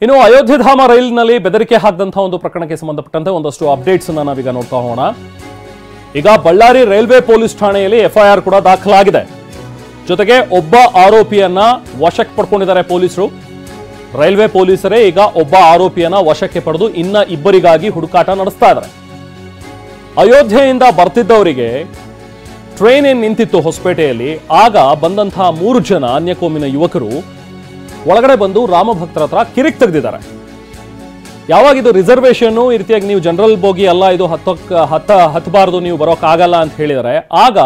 ಇನ್ನು ಅಯೋಧ್ಯಧಾಮ ರೈಲಿನಲ್ಲಿ ಬೆದರಿಕೆ ಹಾಕಿದಂತಹ ಒಂದು ಪ್ರಕರಣಕ್ಕೆ ಸಂಬಂಧಪಟ್ಟಂತೆ ಒಂದಷ್ಟು ಅಪ್ಡೇಟ್ಸ್ ಅನ್ನು ನಾವೀಗ ನೋಡ್ತಾ ಹೋಗೋಣ. ಈಗ ಬಳ್ಳಾರಿ ರೈಲ್ವೆ ಪೊಲೀಸ್ ಠಾಣೆಯಲ್ಲಿ ಎಫ್ಐಆರ್ ಕೂಡ ದಾಖಲಾಗಿದೆ. ಜೊತೆಗೆ ಒಬ್ಬ ಆರೋಪಿಯನ್ನ ವಶಕ್ಕೆ ಪಡ್ಕೊಂಡಿದ್ದಾರೆ ಪೊಲೀಸರು. ರೈಲ್ವೆ ಪೊಲೀಸರೇ ಈಗ ಒಬ್ಬ ಆರೋಪಿಯನ್ನ ವಶಕ್ಕೆ ಪಡೆದು ಇನ್ನ ಇಬ್ಬರಿಗಾಗಿ ಹುಡುಕಾಟ ನಡೆಸ್ತಾ ಇದ್ದಾರೆ. ಅಯೋಧ್ಯೆಯಿಂದ ಬರ್ತಿದ್ದವರಿಗೆ ಟ್ರೈನ್ ಏನ್ ನಿಂತಿತ್ತು ಹೊಸಪೇಟೆಯಲ್ಲಿ, ಆಗ ಬಂದಂತಹ 3 ಜನ ಅನ್ಯಕೋಮಿನ ಯುವಕರು ಒಳಗಡೆ ಬಂದು ರಾಮಭಕ್ತರ ಹತ್ರ ಕಿರಿಕ್ ತೆಗೆದಿದ್ದಾರೆ. ಯಾವಾಗ ಇದು ರಿಸರ್ವೇಶನ್ ಈ ರೀತಿಯಾಗಿ ನೀವು ಜನರಲ್ ಬೋಗಿ ಅಲ್ಲ, ಇದು ಹತ್ತಬಾರದು, ನೀವು ಬರೋಕ್ಕಾಗಲ್ಲ ಅಂತ ಹೇಳಿದರೆ, ಆಗ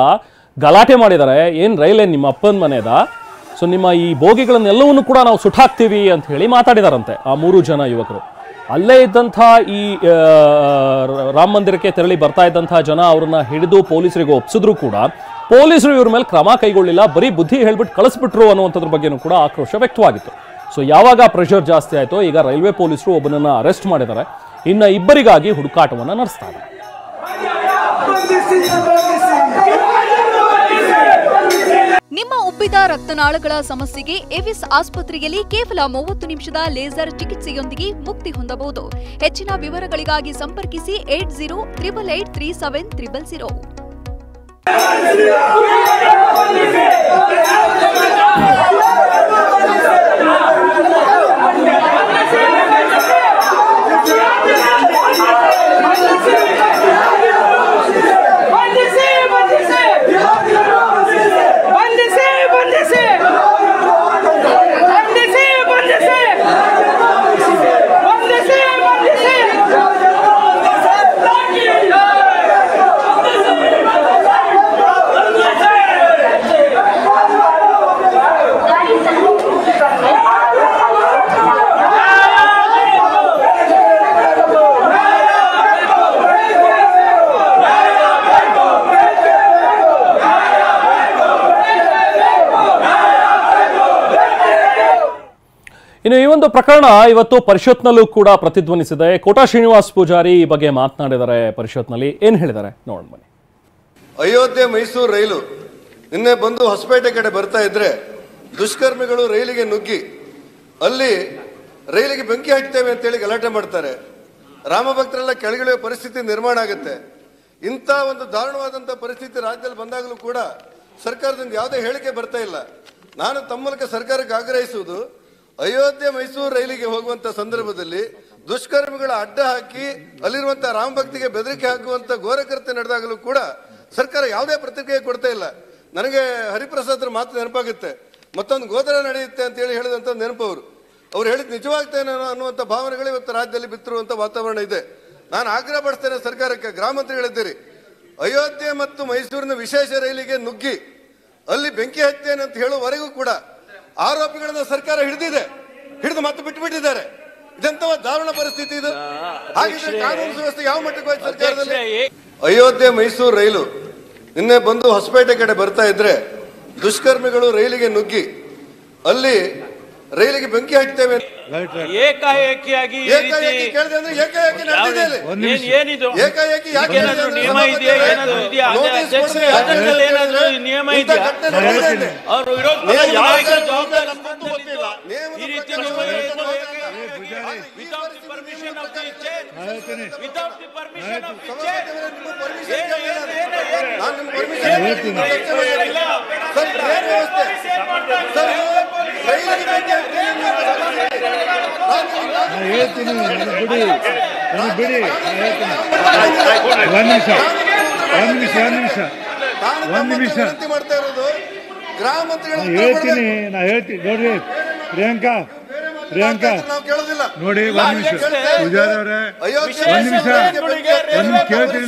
ಗಲಾಟೆ ಮಾಡಿದ್ದಾರೆ. ಏನ್ ರೈಲ್ ಏನ್ ನಿಮ್ಮ ಅಪ್ಪನ ಮನೆದ, ಸೊ ನಿಮ್ಮ ಈ ಬೋಗಿಗಳನ್ನೆಲ್ಲವನ್ನೂ ಕೂಡ ನಾವು ಸುಟ್ಟಾಕ್ತೀವಿ ಅಂತ ಹೇಳಿ ಮಾತಾಡಿದಾರಂತೆ ಆ 3 ಜನ ಯುವಕರು. ಅಲ್ಲೇ ಇದ್ದಂಥ ಈ ರಾಮ ಮಂದಿರಕ್ಕೆ ತೆರಳಿ ಬರ್ತಾ ಇದ್ದಂತಹ ಜನ ಅವ್ರನ್ನ ಹಿಡಿದು ಪೊಲೀಸರಿಗೆ ಒಪ್ಸಿದ್ರು ಕೂಡ ಪೊಲೀಸರು ಇವ್ರ ಮೇಲೆ ಕ್ರಮ ಕೈಗೊಳ್ಳಿಲ್ಲ, ಬರೀ ಬುದ್ಧಿ ಹೇಳ್ಬಿಟ್ಟು ಕಳಿಸ್ಬಿಟ್ರು ಅನ್ನುವಂಥದ್ರ ಬಗ್ಗೆನೂ ಕೂಡ ಆಕ್ರೋಶ ವ್ಯಕ್ತವಾಗಿತ್ತು. ಸೊ ಯಾವಾಗ ಪ್ರೆಷರ್ ಜಾಸ್ತಿ ಆಯಿತು, ಈಗ ರೈಲ್ವೆ ಪೊಲೀಸರು ಒಬ್ಬನನ್ನ ಅರೆಸ್ಟ್ ಮಾಡಿದ್ದಾರೆ. ಇನ್ನು ಇಬ್ಬರಿಗಾಗಿ ಹುಡುಕಾಟವನ್ನು ನಡೆಸ್ತಾ ಇದ್ದಾರೆ. ನಿಮ್ಮ ಉಬ್ಬಿದ ರಕ್ತನಾಳಗಳ ಸಮಸ್ಯೆಗೆ ಎವಿಸ್ ಆಸ್ಪತ್ರೆಯಲ್ಲಿ ಕೇವಲ 30 ನಿಮಿಷದ ಲೇಸರ್ ಚಿಕಿತ್ಸೆಯೊಂದಿಗೆ ಮುಕ್ತಿ ಹೊಂದಬಹುದು. ಹೆಚ್ಚಿನ ವಿವರಗಳಿಗಾಗಿ ಸಂಪರ್ಕಿಸಿ 8088837300. ಇನ್ನು ಈ ಒಂದು ಪ್ರಕರಣ ಇವತ್ತು ಪರಿಷತ್ನಲ್ಲೂ ಕೂಡ ಪ್ರತಿಧ್ವನಿಸಿದೆ. ಕೋಟಾ ಶ್ರೀನಿವಾಸ್ ಪೂಜಾರಿ ಈ ಬಗ್ಗೆ ಮಾತನಾಡಿದ್ದಾರೆ. ಪರಿಷತ್ನಲ್ಲಿ ಏನ್ ಹೇಳಿದ್ದಾರೆ ನೋಡೋಣ ಬನ್ನಿ. ಅಯೋಧ್ಯೆ ಮೈಸೂರು ರೈಲು ನಿನ್ನೆ ಬಂದು ಹೊಸಪೇಟೆ ಕಡೆ ಬರ್ತಾ ಇದ್ರೆ ದುಷ್ಕರ್ಮಿಗಳು ರೈಲಿಗೆ ನುಗ್ಗಿ ಅಲ್ಲಿ ರೈಲಿಗೆ ಬೆಂಕಿ ಹಚ್ತೇವೆ ಅಂತೇಳಿ ಗಲಾಟೆ ಮಾಡ್ತಾರೆ. ರಾಮಭಕ್ತರೆಲ್ಲ ಕೆಳಗಿಳಿಯುವ ಪರಿಸ್ಥಿತಿ ನಿರ್ಮಾಣ ಆಗುತ್ತೆ. ಇಂಥ ಒಂದು ದಾರುಣವಾದಂಥ ಪರಿಸ್ಥಿತಿ ರಾಜ್ಯದಲ್ಲಿ ಬಂದಾಗಲೂ ಕೂಡ ಸರ್ಕಾರದಿಂದ ಯಾವುದೇ ಹೇಳಿಕೆ ಬರ್ತಾ ಇಲ್ಲ. ನಾನು ತಮ್ಮ ಮೂಲಕ ಸರ್ಕಾರಕ್ಕೆ ಆಗ್ರಹಿಸುವುದು, ಅಯೋಧ್ಯೆ ಮೈಸೂರು ರೈಲಿಗೆ ಹೋಗುವಂತ ಸಂದರ್ಭದಲ್ಲಿ ದುಷ್ಕರ್ಮಿಗಳ ಅಡ್ಡ ಹಾಕಿ ಅಲ್ಲಿರುವಂತಹ ರಾಮ ಭಕ್ತಿಗೆ ಬೆದರಿಕೆ ಹಾಕುವಂತ ಘೋರಕೃತ್ಯ ನಡೆದಾಗಲೂ ಕೂಡ ಸರ್ಕಾರ ಯಾವುದೇ ಪ್ರತಿಕ್ರಿಯೆ ಕೊಡ್ತಾ ಇಲ್ಲ. ನನಗೆ ಹರಿಪ್ರಸಾದ್ರ ಮಾತು ನೆನಪಾಗುತ್ತೆ. ಮತ್ತೊಂದು ಗೋದರ ನಡೆಯುತ್ತೆ ಅಂತ ಹೇಳಿ ಹೇಳಿದಂತ ನೆನಪು ಅವ್ರು ಹೇಳಿದ್ ನಿಜವಾಗ್ತೇನೆ ಅನ್ನುವಂಥ ಭಾವನೆಗಳು ಇವತ್ತು ರಾಜ್ಯದಲ್ಲಿ ಬಿತ್ತಿರುವಂತ ವಾತಾವರಣ ಇದೆ. ನಾನು ಆಗ್ರಹ ಪಡಿಸ್ತೇನೆ ಸರ್ಕಾರಕ್ಕೆ, ಗೃಹ ಮಂತ್ರಿಗಳಿದ್ದೀರಿ, ಅಯೋಧ್ಯೆ ಮತ್ತು ಮೈಸೂರಿನ ವಿಶೇಷ ರೈಲಿಗೆ ನುಗ್ಗಿ ಅಲ್ಲಿ ಬೆಂಕಿ ಹಚ್ಚೇನೆ ಅಂತ ಹೇಳುವವರೆಗೂ ಕೂಡ ಆರೋಪಿಗಳನ್ನ ಸರ್ಕಾರ ಹಿಡಿದು ಮತ್ತೆ ಬಿಟ್ಟುಬಿಟ್ಟಿದ್ದಾರೆ. ಇದಂತ ದಾರುಣ ಪರಿಸ್ಥಿತಿ ಇದು. ಹಾಗಿದ್ರೆ ಕಾನೂನು ಸುವ್ಯವಸ್ಥೆ ಯಾವ ಮಟ್ಟಕ್ಕೆ ಹೋಯ್ತು ಸರ್ಕಾರದಲ್ಲಿ? ಅಯೋಧ್ಯೆ ಮೈಸೂರು ರೈಲು ನಿನ್ನೆ ಬಂದು ಹೊಸಪೇಟೆ ಕಡೆ ಬರ್ತಾ ಇದ್ರೆ ದುಷ್ಕರ್ಮಿಗಳು ರೈಲಿಗೆ ನುಗ್ಗಿ ಅಲ್ಲಿ ರೈಲಿಗೆ ಬೆಂಕಿ ಹಚ್ತೇವೆ ಏಕಾಏಕಿಯಾಗಿ ಕೇಳಿದೆ ಅಂದ್ರೆ ಏಕಾಏಕಿ ನಡೆದಿದೆ. ಏಕಾಏಕಿ ಯಾಕೆ ನಿಯಮ ಇದೆಯಾ, ಏನಾದ್ರು ಇದೆಯಾ, ಏನಾದ್ರು ನಿಯಮ ಇದೆಯಾ? ಅವರು ಈ ರೀತಿ without permission of the chair, without the permission of the chair, ನಾನು ನಿಮ್ಮ ಪರ್ಮಿಷನ್ ಹೇಳ್ತೀನಿ, ಬಿಡಿ, ಒಂದ್ ನಿಮಿಷ ಮಾಡ್ತಾ ಇರೋದು ಗೃಹ ಮಂತ್ರಿಗಳು ಹೇಳ್ತೀನಿ. ನೋಡ್ರಿ ಪ್ರಿಯಾಂಕಾ ನಾವು ಕೇಳೋದಿಲ್ಲ ನೋಡಿ, ಒಂದ್ ನಿಮಿಷ ಪೂಜಾರಿ ಅವರೇ, ಒಂದ್ ನಿಮಿಷ ಕೇಳ್ತೀನಿ.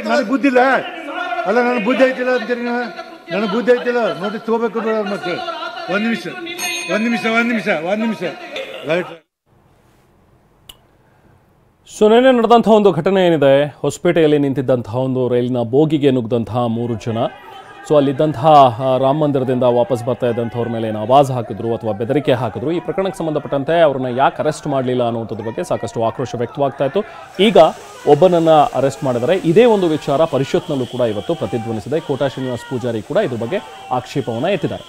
ನನಗೆ ಬುದ್ಧಿಲ್ಲ ಅಲ್ಲ, ನನಗೆ ಬುದ್ಧಿ ಐತಿಲ್ಲ ಅಂತೀರಿ. ನನಗೆ ಬುದ್ಧಿ ಐತಿಲ್ಲ, ನೋಟಿಸ್ ತಗೋಬೇಕು ಮಕ್ಕಳು. ಒಂದ್ ನಿಮಿಷ ರೈಟ್. ಸೊ ನಿನ್ನೆ ನಡೆದಂತಹ ಒಂದು ಘಟನೆ ಏನಿದೆ, ಹೊಸಪೇಟೆಯಲ್ಲಿ ನಿಂತಿದ್ದಂತಹ ಒಂದು ರೈಲಿನ ಬೋಗಿಗೆ ನುಗ್ಗಿದಂತಹ 3 ಜನ. ಸೊ ಅಲ್ಲಿದ್ದಂತಹ ರಾಮ ಮಂದಿರದಿಂದ ವಾಪಸ್ ಬರ್ತಾ ಇದ್ದಂಥವ್ರ ಮೇಲೆ ಏನು ಆವಾಜ್ ಹಾಕಿದ್ರು ಅಥವಾ ಬೆದರಿಕೆ ಹಾಕಿದ್ರು, ಈ ಪ್ರಕರಣಕ್ಕೆ ಸಂಬಂಧಪಟ್ಟಂತೆ ಅವ್ರನ್ನ ಯಾಕೆ ಅರೆಸ್ಟ್ ಮಾಡಲಿಲ್ಲ ಅನ್ನುವಂಥದ್ರ ಬಗ್ಗೆ ಸಾಕಷ್ಟು ಆಕ್ರೋಶ ವ್ಯಕ್ತವಾಗ್ತಾ ಇತ್ತು. ಈಗ ಒಬ್ಬನನ್ನ ಅರೆಸ್ಟ್ ಮಾಡಿದರೆ ಇದೇ ಒಂದು ವಿಚಾರ ಪರಿಷತ್ನಲ್ಲೂ ಕೂಡ ಇವತ್ತು ಪ್ರತಿಧ್ವನಿಸಿದೆ. ಕೋಟಾ ಶ್ರೀನಿವಾಸ್ ಪೂಜಾರಿ ಕೂಡ ಇದ್ರ ಬಗ್ಗೆ ಆಕ್ಷೇಪವನ್ನು ಎತ್ತಿದ್ದಾರೆ.